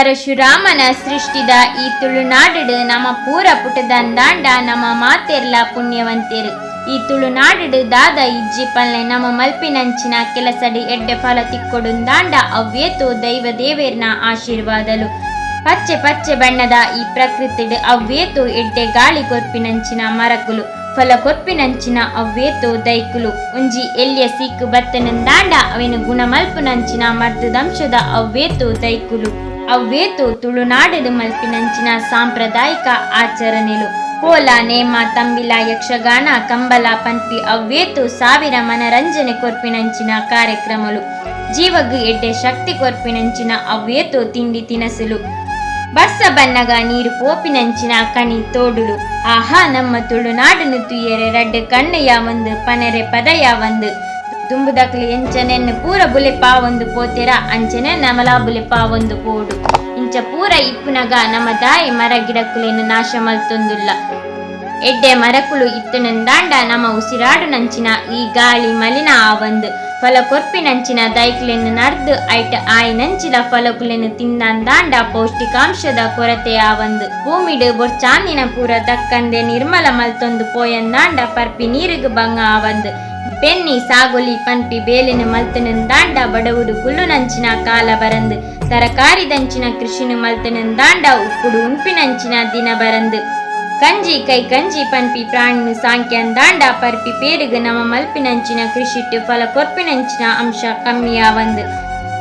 ಪರಶುರಾಮನ ಸೃಷ್ಟಿದ ಈ ತುಳುನಾಡು ನಮ್ಮ ಪೂರ ಪುಟದಂದಾಂಡ ನಮ್ಮ ಮಾತೆರ್ಲ ಪುಣ್ಯವಂತೆರು. ಈ ತುಳುನಾಡು ದಾದ ಇಜ್ಜಿ ಪಲ್ಲೆ ನಮ್ಮ ಮಲ್ಪಿನಂಚಿನ ಕೆಲಸಡಿ ಎಡ್ಡೆ ಫಲ ತಿಕ್ಕೊಡುಂದಾಂಡ ಅವ್ವೇತೋ ದೈವ ದೇವೇರ್ನ ಆಶೀರ್ವಾದಲು. ಪಚ್ಚೆ ಪಚ್ಚೆ ಬಣ್ಣದ ಈ ಪ್ರಕೃತಿಡ್ ಅವ್ವೇತೋ ಎಡ್ಡೆ ಗಾಳಿ ಕೊರ್ಪಿನಂಚಿನ ಮರಕುಲು ಫಲ ಕೊರ್ಪಿನಂಚಿನ ಅವ್ವೇತೋ ದೈಕುಲು. ಒಂಜಿ ಎಲ್ಯ ಸಿಕ್ಕು ಬತ್ತನಂದಾಂಡ ಅವೇನು ಗುಣಮಲ್ಪುನಂಚಿನ ಮರ್ದದಂಶದ ಅವ್ವೇತೋ ದೈಕುಲು. ಅವ್ವೇತೋ ತುಳುನಾಡು ಮಲ್ಪಿನಂಚಿನ ಸಾಂಪ್ರದಾಯಿಕ ಆಚರಣೆಲು. ಕೋಲ, ನೇಮ, ತಂಬಿಲ, ಯಕ್ಷಗಾನ, ಕಂಬಲ, ಪನ್ಪಿ ಅವ್ವೇತೋ ಸಾವಿರ ಮನರಂಜನೆ ಕೊರ್ಪಿನಂಚಿನ ಕಾರ್ಯಕ್ರಮಲು. ಜೀವಗ್ ಎಡ್ಡೆ ಶಕ್ತಿ ಕೊರ್ಪಿನಂಚಿನ ಅವ್ವೇತೋ ತಿಂಡಿ ತಿನಸುಲು. ಬರ್ಸ ಬನ್ನಗ ನೀರು ಪೋಪಿನಂಚಿನ ಕಣಿ ತೋಡುಲು. ಆಹಾ ನಮ್ಮ ತುಳುನಾಡನು ತುಯ್ಯರೆ ರಡ್ಡು ಕಣ್ಣೆಯ ಒಂದು ಪನೆರೆ ಪದಯ ಒಂದು ದುಂಬುದಕ್ಲಿ ಎಂಚನೆನ್ನು ಪೂರ ಬುಲೆಪಾ ಒಂದು ಪೋತೆರ ಅಂಚನೆ ನಮಲ ಬುಲೆಪಾ ಒಂದು ಪೋಡು. ಇಂಚ ಪೂರ ಇಪ್ಪುನಗ ನಮ್ಮ ದಾಯಿ ಮರ ಗಿಡಕುಲೇನು ನಾಶ ಮಲ್ತೊಂದುಲ್ಲ. ಎಡ್ಡೆ ಮರಕುಲು ಇತ್ತುನಂದಾಂಡ ನಮ್ಮ ಉಸಿರಾಡು ನಂಚಿನ ಈ ಗಾಳಿ ಮಲಿನ ಆವಂದು ಫಲ ಕೊರ್ಪಿನಂಚಿನ ದೈಕ್ಲೆನ್ನು ನರ್ದು ಐಟ ಆಯ್ನಂಚಿನ ಫಲಕುಲೆನು ತಿಂದಂದಾಂಡ ಪೌಷ್ಟಿಕಾಂಶದ ಕೊರತೆ ಆವಂದು. ಭೂಮಿಡು ಬೊರ್ಚಾಂದಿನ ಪೂರ ದಕ್ಕಂದೆ ನಿರ್ಮಲ ಮಲ್ತೊಂದು ಪೋಯಂದಾಂಡ ಪರ್ಪಿ ನೀರಿಗು ಬಂಗ ಆವಂದು. ಬೆನ್ನಿ ಸಾಗೊಲಿ ಪನ್ಪಿ ಬೇಲಿನ ಮಲ್ತನಂದಾಂಡ ಬಡವುಡು ಕುಲ್ಲು ನಂಚಿನ ಕಾಲ ಬರಂದು. ತರಕಾರಿ ದಂಚಿನ ಕೃಷಿನು ಮಲ್ತನಂದಾಂಡ ಉಪ್ಪುಡು ಉಂಪಿನಂಚಿನ ದಿನ ಬರಂದು. ಕಂಜಿ ಕೈ ಕಂಜಿ ಪನ್ಪಿ ಪ್ರಾಣಿನು ಸಾಂಕ್ಯಂದಾಂಡ ಪರ್ಪಿ ಪೇರುಗು ನಮ್ಮ ಮಲ್ಪಿನಂಚಿನ ಕೃಷಿಟ್ಟು ಫಲ ಕೊರ್ಪಿನಂಚಿನ ಅಂಶ ಕಮ್ಮಿಯಾವಂದು.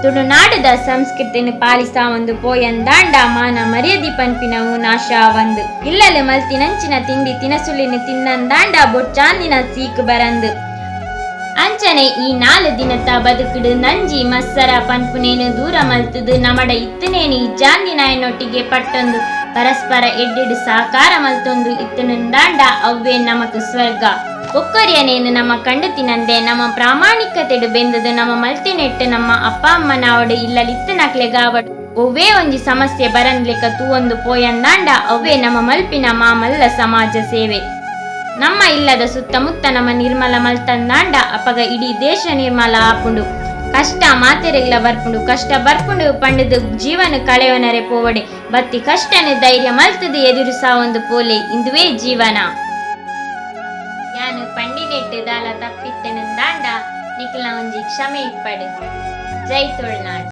ತುಳುನಾಡದ ಸಂಸ್ಕೃತಿಯನ್ನು ಪಾಲಿಸಾವಂದು ಪೋಯಂದಾಂಡ ಮಾನ ಮರ್ಯಾದಿ ಪನ್ಪಿನವು ನಾಶ ಆವಂದು. ಇಲ್ಲಲು ಮಲ್ತಿನಂಚಿನ ತಿಂಡಿ ತಿನಸುಲಿನ ತಿನ್ನಂದಾಂಡ ಬೊಚ್ಚಾಂದಿನ ಸೀಕು ಬರಂದು. ಅಂಚನೆ ಈ 4 ದಿನದ ಬದುಕುಡು ನಂಜಿ ಮತ್ಸರ ಪನ್ಪುನೇನು ದೂರ ಮಲ್ತುದು ನಮಡ ಇತ್ತನೇನು ಇಜ್ಜಾಂದಿನ ಎನ್ನೊಟ್ಟಿಗೆ ಪಟ್ಟೊಂದು ಪರಸ್ಪರ ಎಡ್ಡೆಡು ಸಾಕಾರ ಮಲ್ತೊಂದು ಇತ್ತುನಂದಾಂಡ ಅವ್ವೇ ನಮಕ್ ಸ್ವರ್ಗ. ಒಕ್ಕರಿಯನೇನು ನಮ್ಮ ಕಂಡು ತಿನಂದೆ ನಮ್ಮ ಪ್ರಾಮಾಣಿಕತೆಡು ಬೆಂದದು ನಮ್ಮ ಮಲ್ತಿನೆಟ್ಟು ನಮ್ಮ ಅಪ್ಪ ಅಮ್ಮನವಡು ಇಲ್ಲಲಿತ್ತು ನಕ್ಲೆಗಾವಡು ಒವ್ವೇ ಒಂಜಿ ಸಮಸ್ಯೆ ಬರನ್ಲೆಕ್ಕ ತೂವೊಂದು ಪೋಯಂದಾಂಡ ಅವ್ವೇ ನಮ್ಮ ಮಲ್ಪಿನ ಮಾಮಲ್ಲ ಸಮಾಜ ಸೇವೆ. ನಮ್ಮ ಇಲ್ಲದ ಸುತ್ತಮುತ್ತ ನಮ್ಮ ನಿರ್ಮಲ ಮಲ್ತಂದಾಂಡ ಅಪಗ ಇಡೀ ದೇಶ ನಿರ್ಮಲ ಆಪುಂಡು. ಕಷ್ಟ ಮಾತೆರೆಗ್ಲ ಬರ್ಪುಂಡು ಕಷ್ಟ ಬರ್ಪುಂಡು ಪಂಡದು ಜೀವನ ಕಳೆಯೋನರೆ ಪೋವಡೆ ಬತ್ತಿ ಕಷ್ಟನು ಧೈರ್ಯ ಮಲ್ತದು ಎದುರಿಸಾ ಒಂದು ಪೋಲೆ ಇಂದುವೇ ಜೀವನ. ಯಾನು ಪಂಡಿನೆಟ್ಟು ದಾಲ ತಪ್ಪಿತ್ತನಂದಾಂಡ ನಿಖಿಲ ಒಂಜಿ ಕ್ಷಮೆ ಇಪ್ಪಡು. ಜೈ ತುಳುನಾಡು.